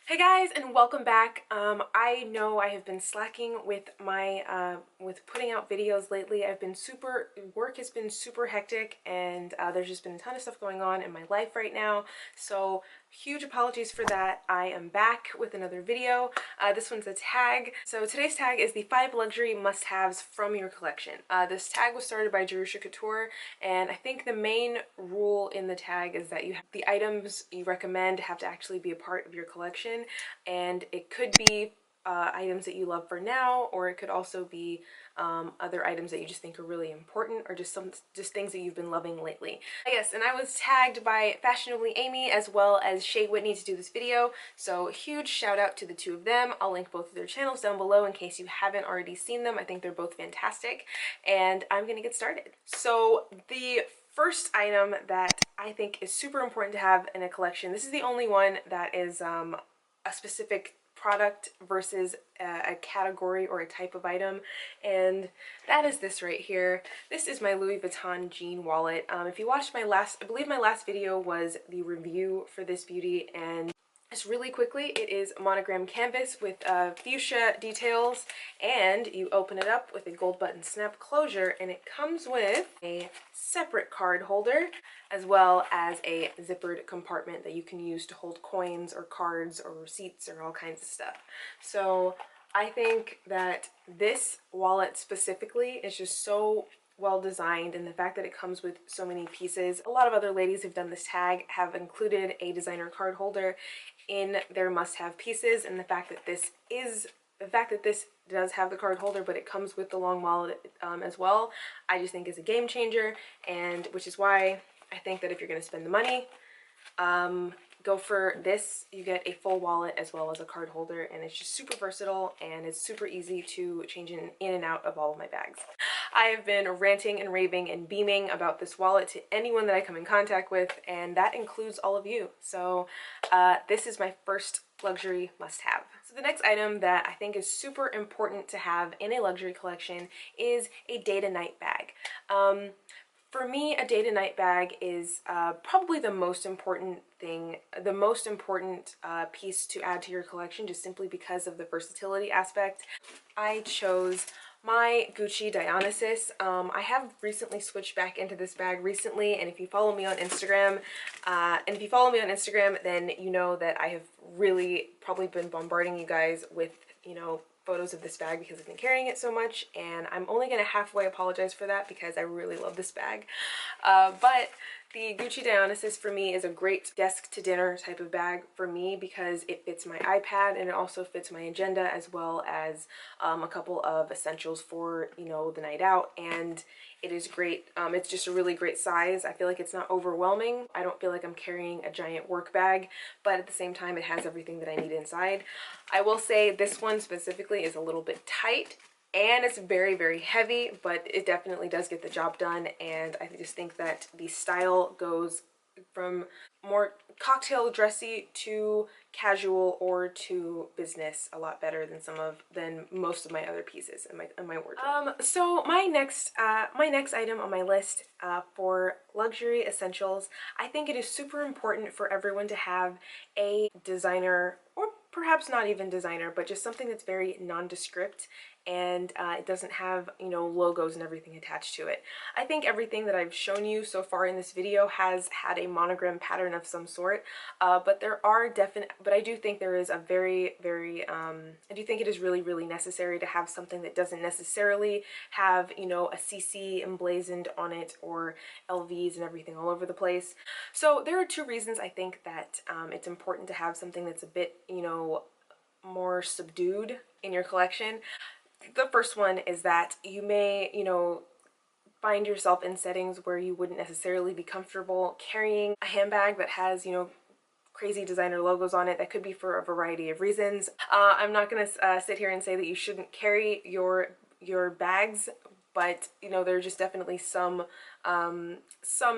Hey guys, and welcome back. I know I have been slacking with my with putting out videos lately. Work has been super hectic, and there's just been a ton of stuff going on in my life right now. So huge apologies for that. I am back with another video. This one's a tag. So today's tag is the 5 luxury must-haves from your collection. This tag was started by Jerusha Couture, and I think the main rule in the tag is that the items you recommend have to actually be a part of your collection, and it could be items that you love for now, or it could also be other items that you just think are really important, or just things that you've been loving lately. Yes, and I was tagged by Fashionably Amy as well as Shea Whitney to do this video, so huge shout out to the two of them. I'll link both of their channels down below in case you haven't already seen them. I think they're both fantastic, and I'm gonna get started. So the first item that I think is super important to have in a collection, this is the only one that is a specific product versus a category or a type of item, and that is this right here. This is my Louis Vuitton jean wallet. If you watched I believe my last video was the review for this beauty, and just really quickly, it is monogram canvas with fuchsia details, and you open it up with a gold button snap closure, and it comes with a separate card holder as well as a zippered compartment that you can use to hold coins or cards or receipts or all kinds of stuff. So I think that this wallet specifically is just so well designed, and the fact that it comes with so many pieces. A lot of other ladies who've done this tag have included a designer card holder in their must-have pieces, and the fact that this does have the card holder but it comes with the long wallet as well, I just think is a game changer, and which is why I think that if you're going to spend the money, go for this. You get a full wallet as well as a card holder, and it's just super versatile, and it's super easy to change in and out of all of my bags. I have been ranting and raving and beaming about this wallet to anyone that I come in contact with, and that includes all of you. So this is my first luxury must-have. So the next item that I think is super important to have in a luxury collection is a day-to-night bag. For me, a day-to-night bag is probably the most important thing, the most important piece to add to your collection, just simply because of the versatility aspect. I chose my Gucci Dionysus. I have recently switched back into this bag recently, and if you follow me on Instagram, then you know that I have really probably been bombarding you guys with, you know, photos of this bag because I've been carrying it so much, and I'm only going to halfway apologize for that because I really love this bag. But the Gucci Dionysus for me is a great desk to dinner type of bag for me because it fits my iPad, and it also fits my agenda as well as a couple of essentials for, you know, the night out, and it is great. It's just a really great size. I feel like it's not overwhelming. I don't feel like I'm carrying a giant work bag, but at the same time it has everything that I need inside. I will say this one specifically is a little bit tight, and it's very, very heavy, but it definitely does get the job done, and I just think that the style goes from more cocktail dressy to casual or to business a lot better than most of my other pieces in my wardrobe. So my next item on my list for luxury essentials, I think it is super important for everyone to have a designer, or perhaps not even designer, but just something that's very nondescript, and it doesn't have, you know, logos and everything attached to it. I think everything that I've shown you so far in this video has had a monogram pattern of some sort, but I do think there is a I do think it is really, really necessary to have something that doesn't necessarily have, you know, a CC emblazoned on it or LVs and everything all over the place. So there are 2 reasons I think that it's important to have something that's a bit, you know, more subdued in your collection. The first one is that you may, you know, find yourself in settings where you wouldn't necessarily be comfortable carrying a handbag that has, you know, crazy designer logos on it. That could be for a variety of reasons. I'm not going to sit here and say that you shouldn't carry your bags, but, you know, there are just definitely some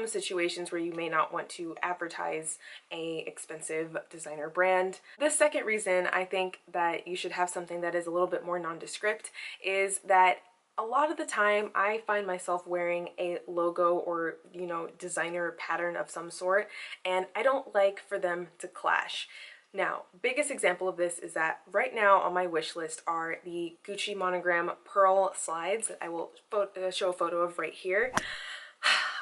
situations where you may not want to advertise a expensive designer brand. The second reason I think that you should have something that is a little bit more nondescript is that a lot of the time I find myself wearing a logo or, you know, designer pattern of some sort, and I don't like for them to clash. Now, biggest example of this is that right now on my wish list are the Gucci Monogram pearl slides that I will show a photo of right here.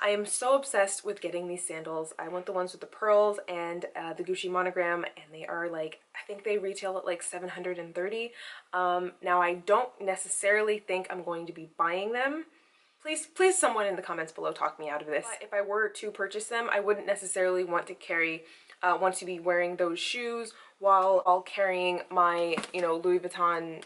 I am so obsessed with getting these sandals. I want the ones with the pearls and the Gucci Monogram, and they are like, I think they retail at like $730. Now, I don't necessarily think I'm going to be buying them. Please someone in the comments below talk me out of this. But if I were to purchase them, I wouldn't necessarily want to be wearing those shoes while carrying my, you know, Louis Vuitton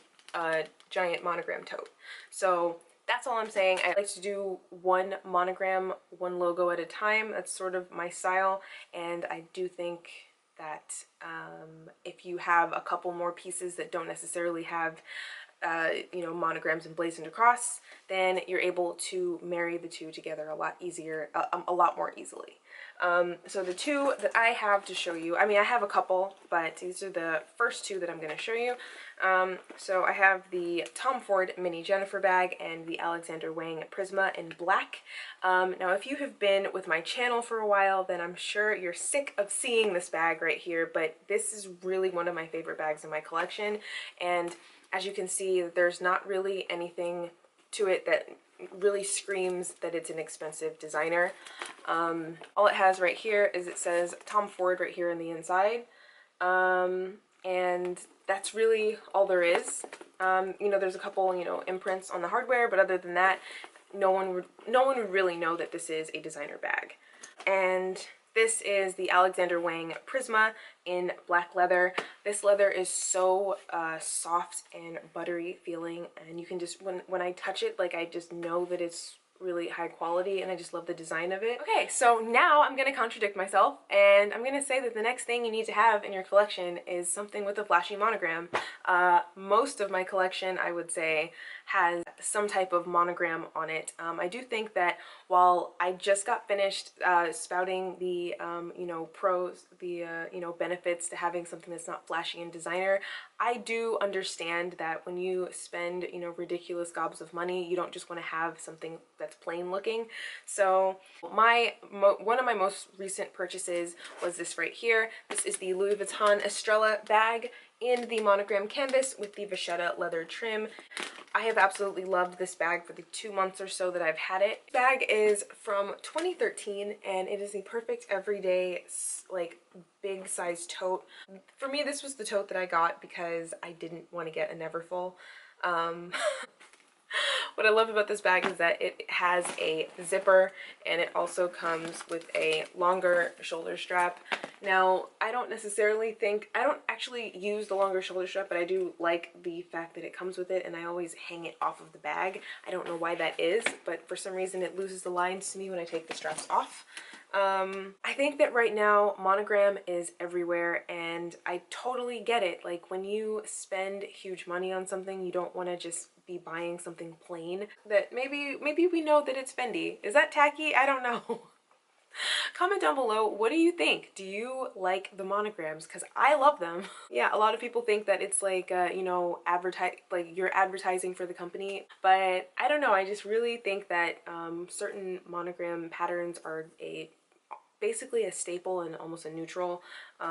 giant monogram tote. So that's all I'm saying. I like to do one monogram, one logo at a time. That's sort of my style, and I do think that if you have a couple more pieces that don't necessarily have you know, monograms emblazoned across, then you're able to marry the two together a lot easier, a lot more easily. So the two that I have to show you, I mean, I have a couple, but these are the first two that I'm going to show you. So I have the Tom Ford Mini Jennifer bag and the Alexander Wang Prisma in black. Now, if you have been with my channel for a while, then I'm sure you're sick of seeing this bag right here, but this is really one of my favorite bags in my collection, and as you can see, there's not really anything to it that really screams that it's an expensive designer. All it has right here is it says Tom Ford right here in the inside. And that's really all there is. You know, there's a couple, you know, imprints on the hardware, but other than that, no one would really know that this is a designer bag. And this is the Alexander Wang Prisma in black leather. This leather is so soft and buttery feeling, and you can just, when I touch it, like, I just know that it's really high quality, and I just love the design of it. Okay, so now I'm gonna contradict myself, and I'm gonna say that the next thing you need to have in your collection is something with a flashy monogram. Most of my collection, I would say, has some type of monogram on it. I do think that while I just got finished spouting the you know, pros, the you know, benefits to having something that's not flashy and designer, I do understand that when you spend, you know, ridiculous gobs of money, you don't just want to have something that's plain looking. So one of my most recent purchases was this right here. This is the Louis Vuitton Estrella bag in the monogram canvas with the vachetta leather trim. I have absolutely loved this bag for the 2 months or so that I've had it. This bag is from 2013, and it is a perfect everyday, like, big size tote. For me, this was the tote that I got because I didn't want to get a Neverfull. What I love about this bag is that it has a zipper, and it also comes with a longer shoulder strap. Now, I don't actually use the longer shoulder strap, but I do like the fact that it comes with it, and I always hang it off of the bag. I don't know why that is, but for some reason it loses the lines to me when I take the straps off. I think that right now monogram is everywhere, and I totally get it. Like, when you spend huge money on something, you don't want to just be buying something plain that maybe we know that it's Fendi. Is that tacky? I don't know. Comment down below, what do you think? Do you like the monograms? Because I love them. Yeah, a lot of people think that it's like, you know, like you're advertising for the company, but I don't know. I just really think that certain monogram patterns are basically a staple and almost a neutral.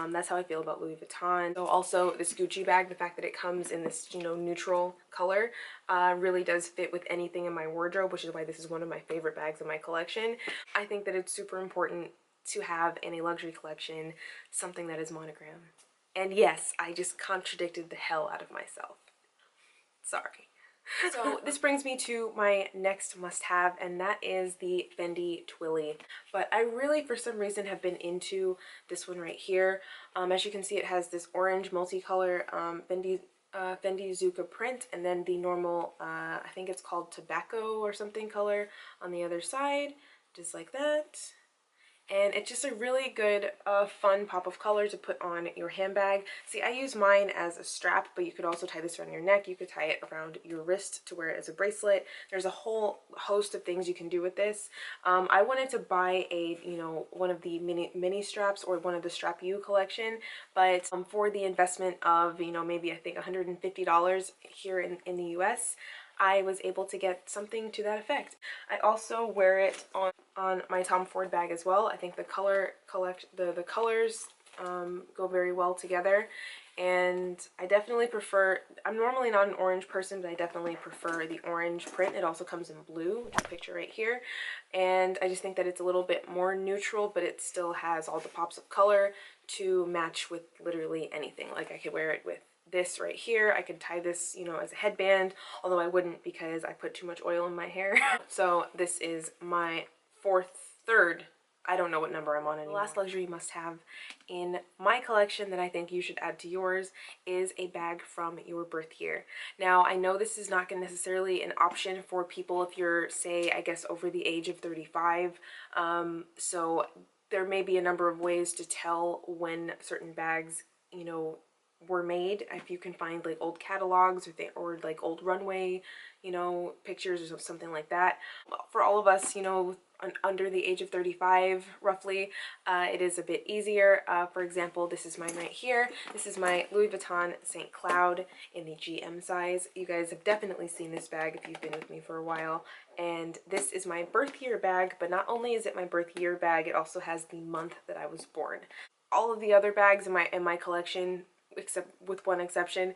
That's how I feel about Louis Vuitton. So also this Gucci bag, the fact that it comes in this, you know, neutral color really does fit with anything in my wardrobe, which is why this is one of my favorite bags in my collection. I think that it's super important to have in a luxury collection something that is monogram. And yes, I just contradicted the hell out of myself. Sorry. So this brings me to my next must-have, and that is the Fendi Twilly. But I really, for some reason, have been into this one right here. As you can see, it has this orange multicolor Fendi Zucca print, and then the normal, I think it's called tobacco or something color on the other side, just like that. And it's just a really good, fun pop of color to put on your handbag. See, I use mine as a strap, but you could also tie this around your neck. You could tie it around your wrist to wear it as a bracelet. There's a whole host of things you can do with this. I wanted to buy a, you know, one of the mini straps or one of the Strap U collection, but for the investment of, you know, maybe I think $150 here in the US, I was able to get something to that effect. I also wear it on my Tom Ford bag as well. I think the colors go very well together. And I definitely prefer, I'm normally not an orange person, but I definitely prefer the orange print. It also comes in blue, in the picture right here. And I just think that it's a little bit more neutral, but it still has all the pops of color to match with literally anything. Like I could wear it with this right here. I could tie this, you know, as a headband, although I wouldn't because I put too much oil in my hair. So this is my third, I don't know what number I'm on anymore. The last luxury must-have in my collection that I think you should add to yours is a bag from your birth year. Now, I know this is not going to necessarily an option for people if you're, say, I guess over the age of 35. So there may be a number of ways to tell when certain bags, you know, were made. If you can find like old catalogs or like old runway, you know, pictures or something like that. Well, for all of us, you know, under the age of 35 roughly, it is a bit easier. For example, this is mine right here. This is my Louis Vuitton St. Cloud in the GM size. You guys have definitely seen this bag if you've been with me for a while. And this is my birth year bag, but not only is it my birth year bag, it also has the month that I was born. All of the other bags in my collection, except with one exception,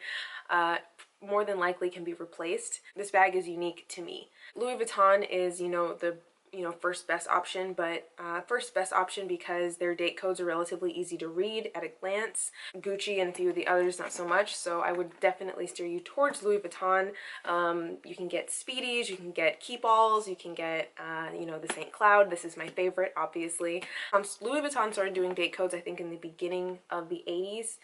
more than likely can be replaced. This bag is unique to me. Louis Vuitton is, you know, the first best option, but first best option because their date codes are relatively easy to read at a glance. Gucci and a few of the others not so much, so I would definitely steer you towards Louis Vuitton. You can get Speedies, you can get Keepalls, you can get you know, the St. Cloud. This is my favorite, obviously. Louis Vuitton started doing date codes I think in the beginning of the 80s,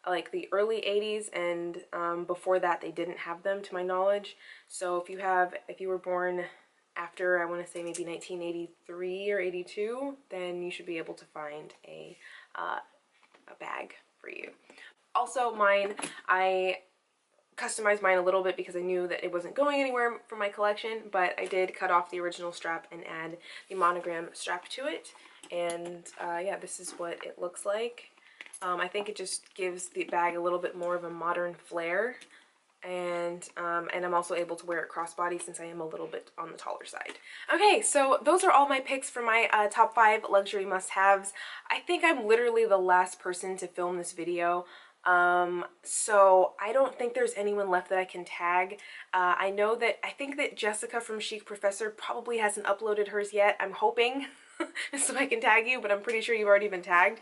like the early 80s, and before that they didn't have them to my knowledge. So if you were born after, I want to say maybe 1983 or 82, then you should be able to find a bag for you. Also mine, I customized mine a little bit because I knew that it wasn't going anywhere from my collection, but I did cut off the original strap and add the monogram strap to it. And yeah, this is what it looks like. I think it just gives the bag a little bit more of a modern flair. And I'm also able to wear it crossbody since I am a little bit on the taller side. Okay, so those are all my picks for my top 5 luxury must-haves. I think I'm literally the last person to film this video. So I don't think there's anyone left that I can tag. I think that Jessica from Chic Professor probably hasn't uploaded hers yet. I'm hoping so I can tag you, but I'm pretty sure you've already been tagged.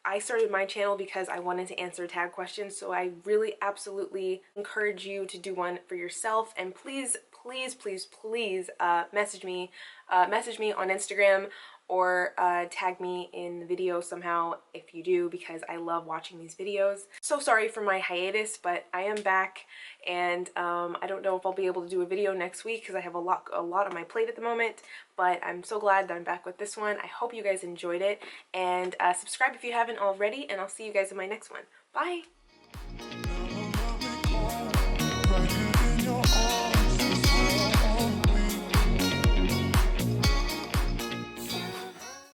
I started my channel because I wanted to answer tag questions, so I really absolutely encourage you to do one for yourself. And please, please, please, please message me on Instagram or tag me in the video somehow if you do, because I love watching these videos. So sorry for my hiatus, but I am back, and I don't know if I'll be able to do a video next week because I have a lot on my plate at the moment, but I'm so glad that I'm back with this one. I hope you guys enjoyed it, and subscribe if you haven't already, and I'll see you guys in my next one. Bye!